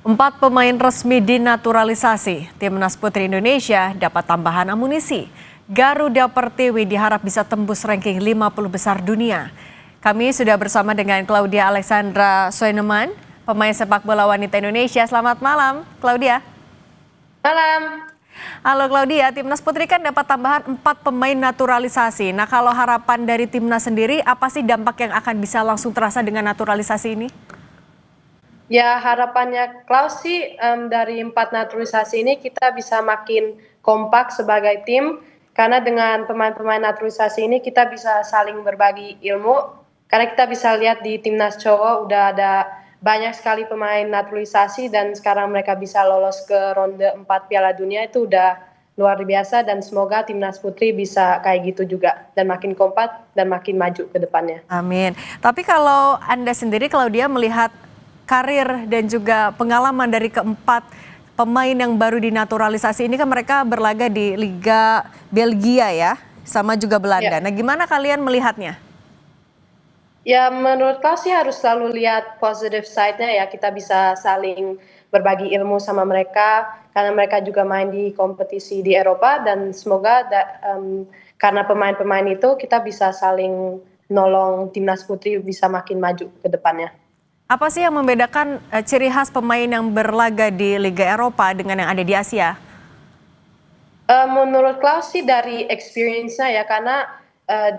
Empat pemain resmi dinaturalisasi, Timnas Putri Indonesia dapat tambahan amunisi. Garuda Pertiwi diharap bisa tembus ranking 50 besar dunia. Kami sudah bersama dengan Claudia Alexandra Soineman, pemain sepak bola wanita Indonesia. Selamat malam, Claudia. Malam. Halo Claudia, Timnas Putri kan dapat tambahan 4 pemain naturalisasi. Nah, kalau harapan dari Timnas sendiri, apa sih dampak yang akan bisa langsung terasa dengan naturalisasi ini? Ya harapannya Klaus sih dari 4 naturalisasi ini kita bisa makin kompak sebagai tim karena dengan pemain-pemain naturalisasi ini kita bisa saling berbagi ilmu karena kita bisa lihat di timnas cowok udah ada banyak sekali pemain naturalisasi dan sekarang mereka bisa lolos ke ronde 4 Piala Dunia itu udah luar biasa dan semoga timnas putri bisa kayak gitu juga dan makin kompak dan makin maju ke depannya. Amin. Tapi kalau Anda sendiri, Claudia, melihat karir dan juga pengalaman dari keempat pemain yang baru dinaturalisasi ini, kan mereka berlaga di Liga Belgia ya, sama juga Belanda. Ya. Nah, gimana kalian melihatnya? Ya menurut kau sih harus selalu lihat positive side-nya ya, kita bisa saling berbagi ilmu sama mereka karena mereka juga main di kompetisi di Eropa dan semoga karena pemain-pemain itu kita bisa saling nolong timnas putri bisa makin maju ke depannya. Apa sih yang membedakan ciri khas pemain yang berlaga di Liga Eropa dengan yang ada di Asia? Menurut Klaus sih dari experience-nya ya karena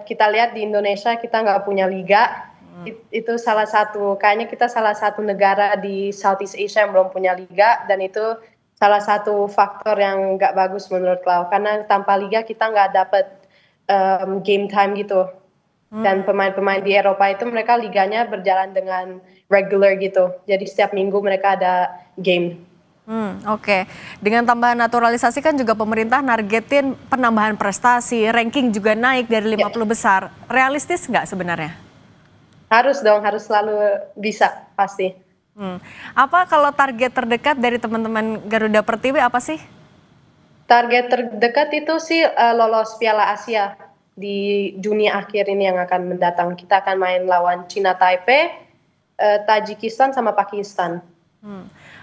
kita lihat di Indonesia kita nggak punya liga. Itu salah satu kayaknya kita salah satu negara di Southeast Asia yang belum punya liga dan itu salah satu faktor yang nggak bagus menurut Klaus karena tanpa liga kita nggak dapet game time gitu. Dan pemain-pemain di Eropa itu mereka liganya berjalan dengan regular gitu. Jadi setiap minggu mereka ada game. Oke. Dengan tambahan naturalisasi kan juga pemerintah nargetin penambahan prestasi, ranking juga naik dari 50 besar. Realistis nggak sebenarnya? Harus dong, harus selalu bisa pasti. Apa kalau target terdekat dari teman-teman Garuda Pertiwi apa sih? Target terdekat itu sih lolos Piala Asia di Juni akhir ini yang akan mendatang. Kita akan main lawan Cina Taipei, Tajikistan sama Pakistan.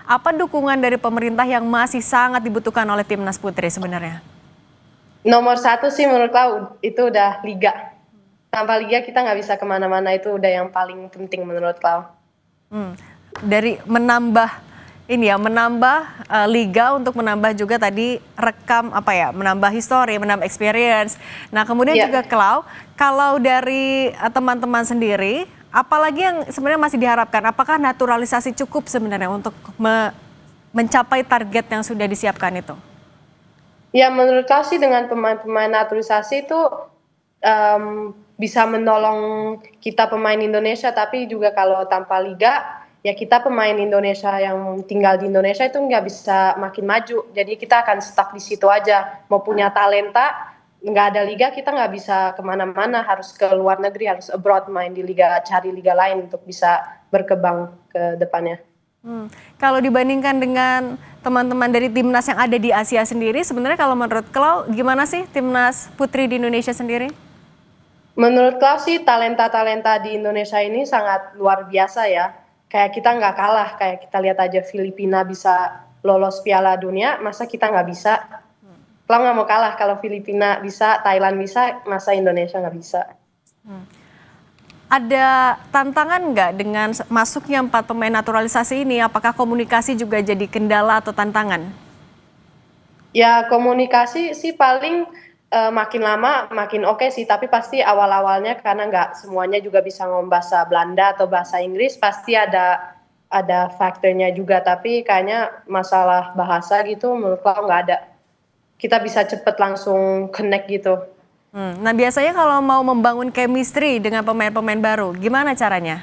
Apa dukungan dari pemerintah yang masih sangat dibutuhkan oleh Timnas Putri sebenarnya? Nomor satu sih menurut aku itu udah liga. Tanpa liga kita nggak bisa kemana-mana, itu udah yang paling penting menurut Clau. Dari menambah liga untuk menambah juga tadi rekam menambah histori, menambah experience. Nah, kemudian juga kalau dari teman-teman sendiri, apalagi yang sebenarnya masih diharapkan, apakah naturalisasi cukup sebenarnya untuk mencapai target yang sudah disiapkan itu? Ya menurut kau sih dengan pemain-pemain naturalisasi itu bisa menolong kita pemain Indonesia, tapi juga kalau tanpa liga ya kita pemain Indonesia yang tinggal di Indonesia itu nggak bisa makin maju. Jadi kita akan stuck di situ aja. Mau punya talenta, nggak ada liga kita nggak bisa kemana-mana, harus ke luar negeri, harus abroad main di liga, cari liga lain untuk bisa berkembang ke depannya. Kalau dibandingkan dengan teman-teman dari timnas yang ada di Asia sendiri, sebenarnya kalau menurut Klau gimana sih timnas putri di Indonesia sendiri? Menurut Klau sih talenta-talenta di Indonesia ini sangat luar biasa ya. Kayak kita nggak kalah, kayak kita lihat aja Filipina bisa lolos Piala Dunia, masa kita nggak bisa? Klau nggak mau kalah kalau Filipina bisa, Thailand bisa, masa Indonesia nggak bisa? Ada tantangan nggak dengan masuknya 4 pemain naturalisasi ini? Apakah komunikasi juga jadi kendala atau tantangan? Ya komunikasi sih paling makin lama makin oke sih, tapi pasti awal-awalnya karena nggak semuanya juga bisa ngomong bahasa Belanda atau bahasa Inggris, pasti ada faktornya juga, tapi kayaknya masalah bahasa gitu menurut aku nggak ada. Kita bisa cepet langsung connect gitu. Nah, biasanya kalau mau membangun chemistry dengan pemain-pemain baru, gimana caranya?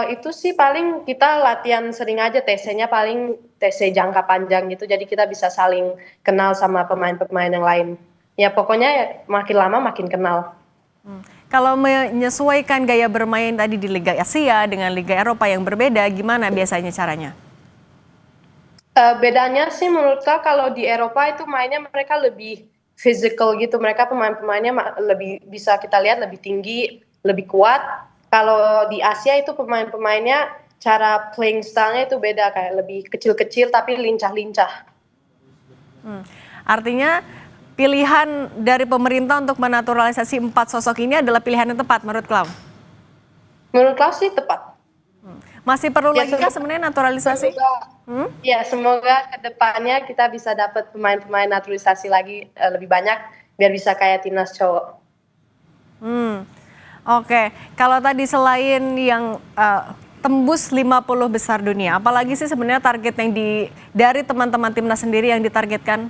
Itu sih paling kita latihan sering aja, TC-nya paling TC jangka panjang gitu, jadi kita bisa saling kenal sama pemain-pemain yang lain. Ya pokoknya makin lama makin kenal. Kalau menyesuaikan gaya bermain tadi di Liga Asia dengan Liga Eropa yang berbeda, gimana biasanya caranya? Bedanya sih menurut Kak kalau di Eropa itu mainnya mereka lebih physical gitu, mereka pemain-pemainnya lebih bisa kita lihat lebih tinggi, lebih kuat. Kalau di Asia itu pemain-pemainnya cara playing style-nya itu beda, kayak lebih kecil-kecil tapi lincah-lincah. Artinya pilihan dari pemerintah untuk menaturalisasi 4 sosok ini adalah pilihan yang tepat menurut Klau? Menurut Klaus sih tepat. Masih perlu Ya, lagi kah sebenarnya naturalisasi? Ya, semoga kedepannya kita bisa dapat pemain-pemain naturalisasi lagi lebih banyak biar bisa kayak timnas cowok. Oke, kalau tadi selain yang tembus 50 besar dunia, apalagi sih sebenarnya target yang dari teman-teman timnas sendiri yang ditargetkan?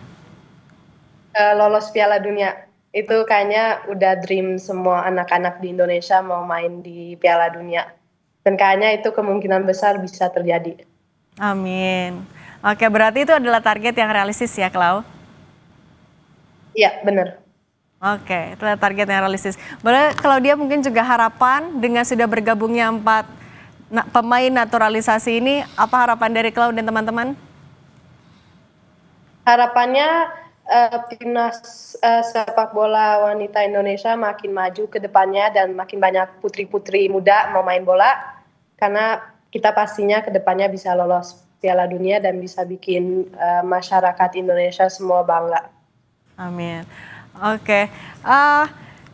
Lolos Piala Dunia itu kayaknya udah dream semua anak-anak di Indonesia mau main di Piala Dunia, dan kayaknya itu kemungkinan besar bisa terjadi. Amin. Oke, berarti itu adalah target yang realistis ya, Klau? Iya, benar. Oke, itu adalah target yang realistis. Boleh kalau dia mungkin juga harapan dengan sudah bergabungnya 4 pemain naturalisasi ini, apa harapan dari Klau dan teman-teman? Harapannya timnas sepak bola wanita Indonesia makin maju ke depannya dan makin banyak putri-putri muda mau main bola, karena kita pastinya ke depannya bisa lolos Piala Dunia dan bisa bikin masyarakat Indonesia semua bangga. Amin. Oke,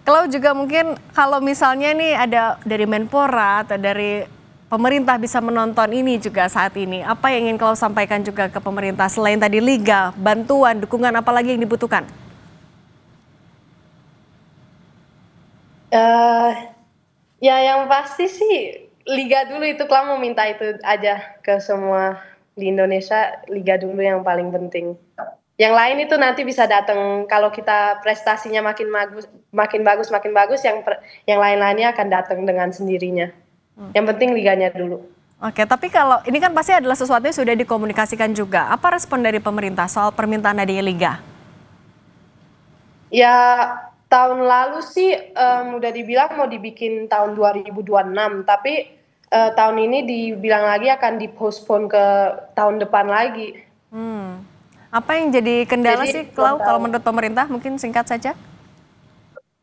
Klau juga mungkin kalau misalnya nih ada dari Menpora atau dari pemerintah bisa menonton ini juga saat ini, apa yang ingin Klau sampaikan juga ke pemerintah selain tadi liga, bantuan, dukungan, apa lagi yang dibutuhkan? Ya yang pasti sih liga dulu, itu Klau mau minta itu aja ke semua di Indonesia, liga dulu yang paling penting. Yang lain itu nanti bisa datang kalau kita prestasinya makin bagus, yang lain-lainnya akan datang dengan sendirinya. Yang penting liganya dulu. Oke, tapi kalau ini kan pasti adalah sesuatu yang sudah dikomunikasikan juga. Apa respon dari pemerintah soal permintaan adanya liga? Ya tahun lalu sih udah dibilang mau dibikin tahun 2026, tapi tahun ini dibilang lagi akan dipostpone ke tahun depan lagi. Apa yang jadi kendala Jadi, sih, Klau, belum kalau tahu. menurut pemerintah? Mungkin singkat saja.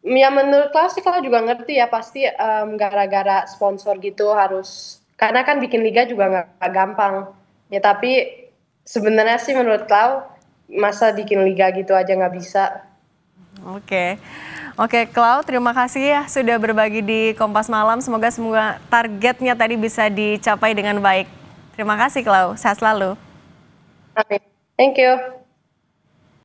Ya menurut Klau sih, Klau juga ngerti ya pasti gara-gara sponsor gitu harus, karena kan bikin liga juga nggak gampang. Ya tapi sebenarnya sih menurut Klau, masa bikin liga gitu aja nggak bisa. Oke. Oke, Klau, terima kasih ya sudah berbagi di Kompas Malam. Semoga semua targetnya tadi bisa dicapai dengan baik. Terima kasih, Klau. Sehat selalu. Amin. Thank you.